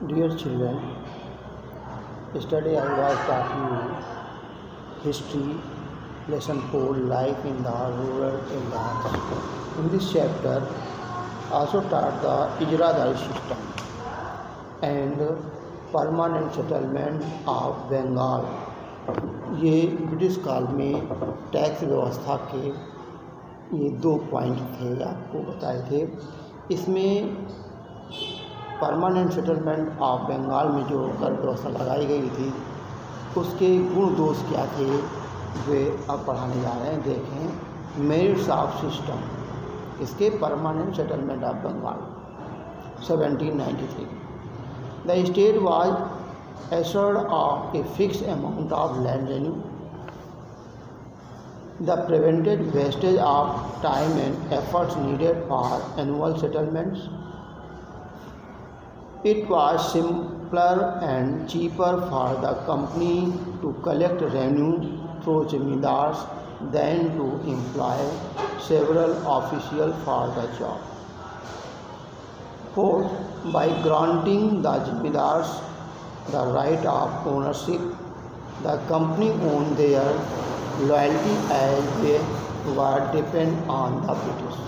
Dear children, yesterday I was taught you history, lesson 4, life in the rural areas. In this chapter, also taught the Ijradari system and permanent settlement of Bengal. ये British काल में tax व्यवस्था के ये 2 point थे, आपको बताए थे। इसमें परमानेंट सेटलमेंट ऑफ बंगाल में जो कर व्यवस्था लगाई गई थी उसके गुण दोष क्या थे वे अब पढ़ाने जा रहे हैं। देखें, मेरिट्स ऑफ सिस्टम, इसके permanent settlement of Bengal 1793। The state was assured of a fixed amount of land revenue that prevented wastage of time and efforts needed for annual settlements. It was simpler and cheaper for the company to collect revenue through zamindars than to employ several officials for the job. Fourth, by granting the zamindars the right of ownership, the company owned their loyalty as they were dependent on the British.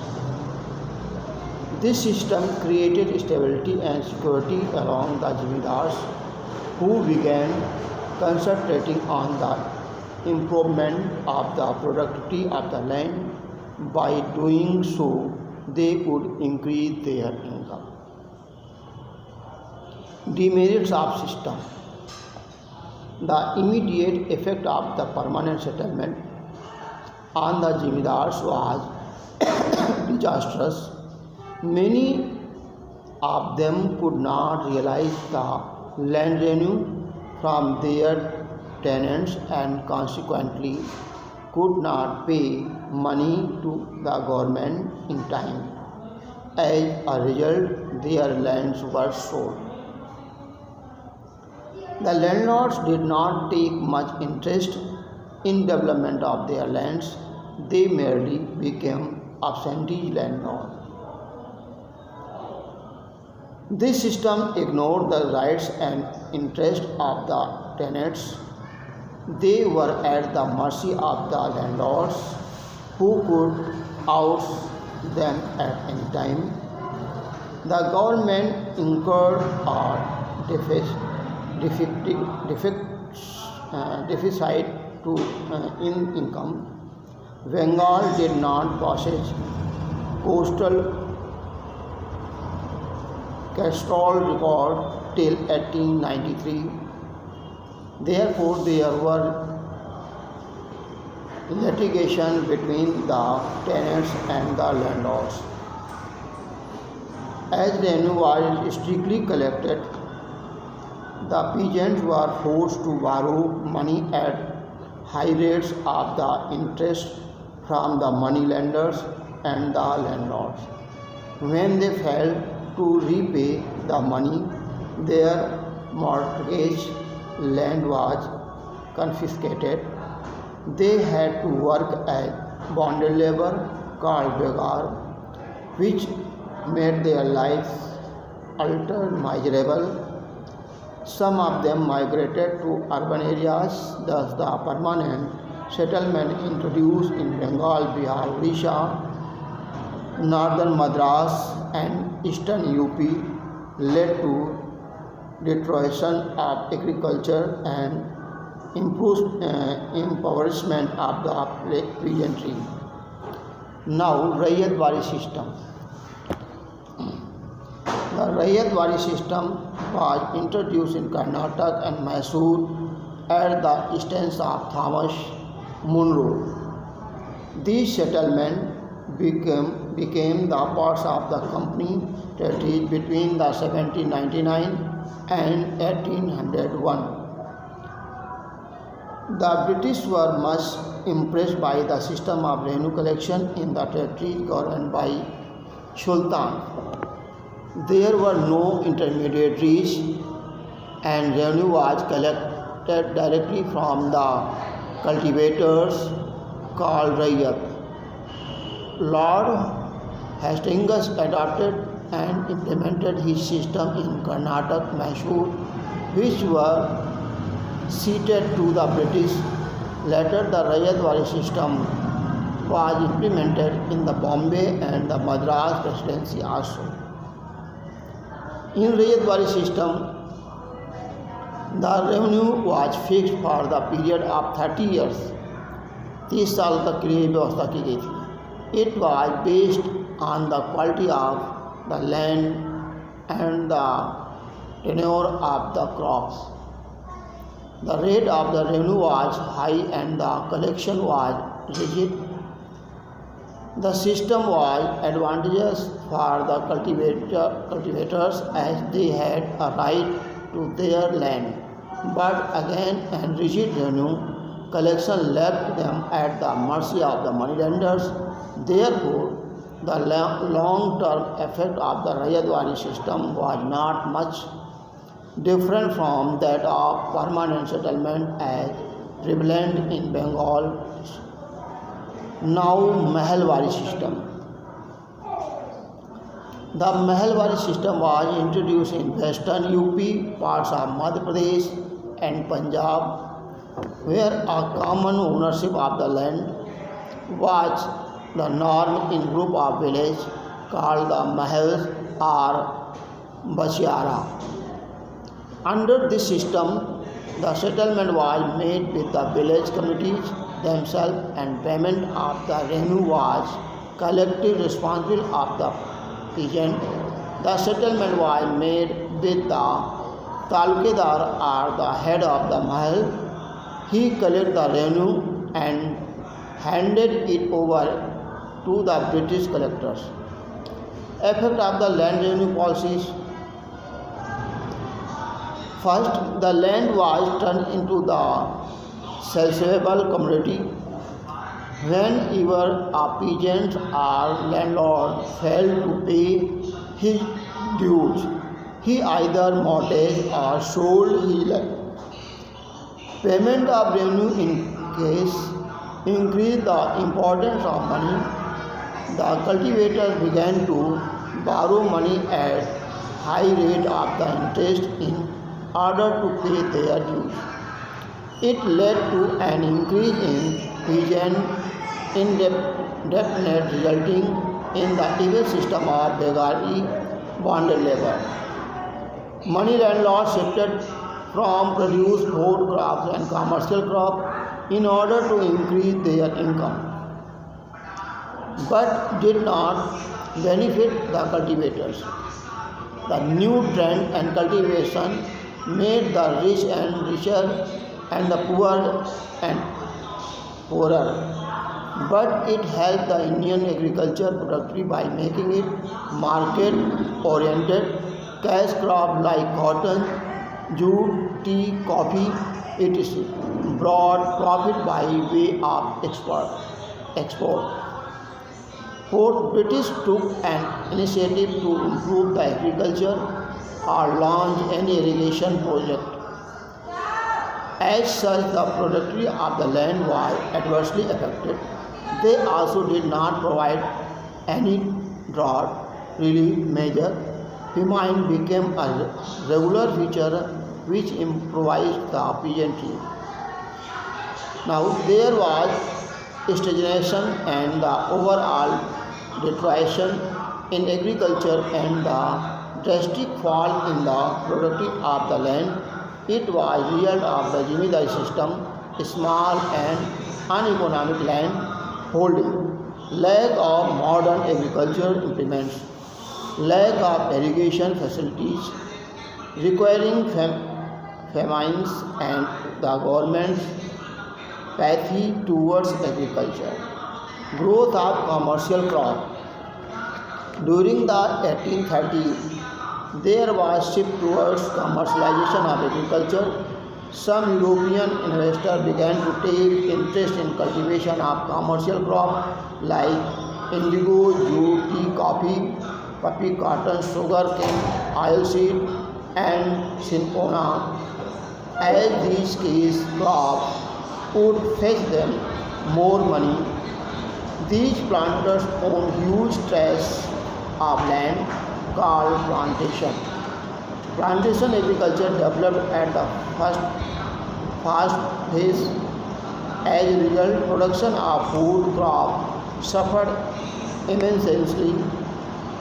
This system created stability and security along the zamindars, who began concentrating on the improvement of the productivity of the land. By doing so, they would increase their income. Demerits of system. The immediate effect of the permanent settlement on the zamindars was disastrous. Many of them could not realize the land revenue from their tenants and consequently could not pay money to the government in time. As a result, their lands were sold. The landlords did not take much interest in development of their lands. They merely became absentee landlords. This system ignored the rights and interests of the tenants. They were at the mercy of the landlords, who could oust them at any time. The government incurred a deficit in income. Bengal did not possess coastal cadastral record till 1893. Therefore, there were litigation between the tenants and the landlords. As revenue was strictly collected, the peasants were forced to borrow money at high rates of the interest from the moneylenders and the landlords. When they failed to repay the money, their mortgaged land was confiscated. They had to work as bonded labor called begar, which made their lives utterly miserable. Some of them migrated to urban areas. Thus, the permanent settlement introduced in Bengal, Bihar, Odisha, northern Madras, and eastern UP led to deterioration of agriculture and impoverishment of the peasantry. Now, Raiyatwari system. The Raiyatwari system was introduced in Karnataka and Mysore at the instance of Thomas Munro. These settlements became the parts of the company territories between the 1799 and 1801. The British were much impressed by the system of revenue collection in the territories governed by Sultan. There were no intermediaries and revenue was collected directly from the cultivators called Raiyat. Lord Hastings adopted and implemented his system in Karnataka, Mysore, which were ceded to the British. Later, the Rayadwari system was implemented in the Bombay and the Madras presidency also. In Rayadwari system, the revenue was fixed for the period of 30 years. 30 साल तक के लिए व्यवस्था की गई थी. It was based on the quality of the land and the tenure of the crops. The rate of the revenue was high and the collection was rigid. The system was advantageous for the cultivators as they had a right to their land, but again and rigid revenue collection left them at the mercy of the moneylenders. Therefore, the long-term effect of the Rayadwari system was not much different from that of permanent settlement as prevalent in Bengal. Now, Mahalwari system. The Mahalwari system was introduced in western UP, parts of Madhya Pradesh and Punjab, where a common ownership of the land was the norm in group of villages called the Mahals or Bashiara. Under this system, the settlement was made with the village committees themselves and payment of the revenue was collective responsibility of the peasant. The settlement was made with the Talukadar or the head of the Mahal. He collected the revenue and handed it over to the British collectors. Effect of the land revenue policies. First, the land was turned into the sellable commodity. Whenever a peasant or landlord failed to pay his dues, he either mortgaged or sold his land. Payment of revenue in case increased the importance of money. The cultivators began to borrow money at high rate of the interest in order to pay their dues. It led to an increase in peasant indebtedness, resulting in the evil system of beggary bonded labor. Money landlords shifted from produce food crops and commercial crops in order to increase their income, but did not benefit the cultivators. The new trend and cultivation made the rich and richer and the poor and poorer. But it helped the Indian agriculture productivity by making it market-oriented. Cash crops like cotton, jute, tea, coffee, etc. brought profit by way of export. Fourth, British took an initiative to improve the agriculture or launch an irrigation project. As such, the productivity of the land was adversely affected. They also did not provide any drought relief measure. Famine became a regular feature which improvised the peasantry. Now there was stagnation and the overall deterioration in agriculture and the drastic fall in the productivity of the land. It was the result of the Jimidari system, small and uneconomic land holding, lack of modern agricultural implements, lack of irrigation facilities, requiring famines and the government's apathy towards agriculture. Growth of commercial crop. During the 1830s, there was shift towards commercialization of agriculture. Some European investors began to take interest in cultivation of commercial crops like indigo, jute, tea, coffee, poppy, cotton, sugar cane, oilseed, and cinchona. As these case crops would fetch them more money, these planters owned huge tracts of land called plantation. Plantation agriculture developed at the first fast pace. As a result, production of food crops suffered immensely.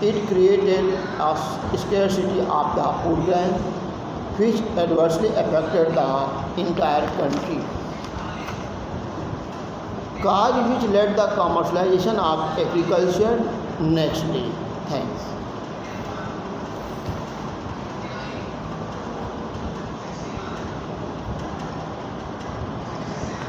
It created a scarcity of the food grain, which adversely affected the entire country. Cause which led the commercialization of agriculture next day. Thanks.